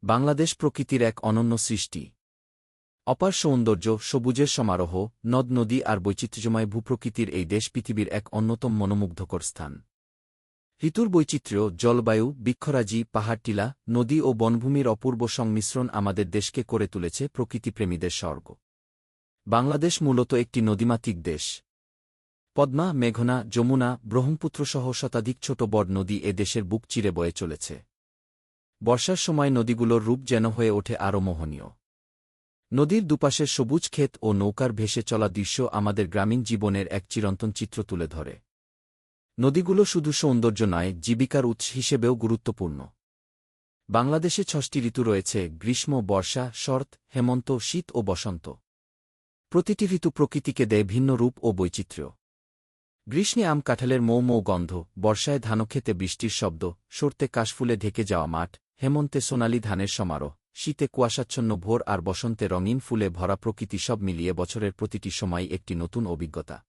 বাংলাদেশ প্রকৃতির এক অনন্য সৃষ্টি। অপার সৌন্দর্য, সবুজের সমারোহ, নদ-নদী আর বৈচিত্র্যময় ভূপ্রকৃতির এই দেশ পৃথিবীর এক অন্যতম মনোমুগ্ধকর স্থান। ঋতুর বৈচিত্র্য, জলবায়ু, বৃক্ষরাজি, পাহাড়টিলা, নদী ও বনভূমির অপূর্ব সংমিশ্রণ আমাদের দেশকে করে তুলেছে প্রকৃতিপ্রেমীদের স্বর্গ। বাংলাদেশ মূলত একটি নদীমাতৃক দেশ। পদ্মা, মেঘনা, যমুনা, ব্রহ্মপুত্রসহ শতাধিক ছোট বড় নদী এ দেশের বুক চিরে বয়ে চলেছে। বর্ষার সময় নদীগুলোর রূপ যেন হয়ে ওঠে আরও মোহনীয়। নদীর দুপাশের সবুজ ক্ষেত ও নৌকার ভেসে চলা দৃশ্য আমাদের গ্রামীণ জীবনের এক চিরন্তন চিত্র তুলে ধরে। নদীগুলো শুধু সৌন্দর্য নয়, জীবিকার উৎস হিসেবেও গুরুত্বপূর্ণ। বাংলাদেশে ৬টি ঋতু রয়েছে: গ্রীষ্ম, বর্ষা, শরৎ, হেমন্ত, শীত ও বসন্ত। প্রতিটি ঋতু প্রকৃতিকে দেয় ভিন্ন রূপ ও বৈচিত্র্য। গ্রীষ্মে আম কাঁঠালের মৌ মৌ গন্ধ, বর্ষায় ধানক্ষেতে বৃষ্টির শব্দ, শরতে কাশফুলে ঢেকে যাওয়া মাঠ, হেমন্তে সোনালি ধানের সমারোহ, শীতে কুয়াশাচ্ছন্ন ভোর আর বসন্তে রঙিন ফুলে ভরা প্রকৃতি, সব মিলিয়ে বছরের প্রতিটি সময় একটি নতুন অভিজ্ঞতা।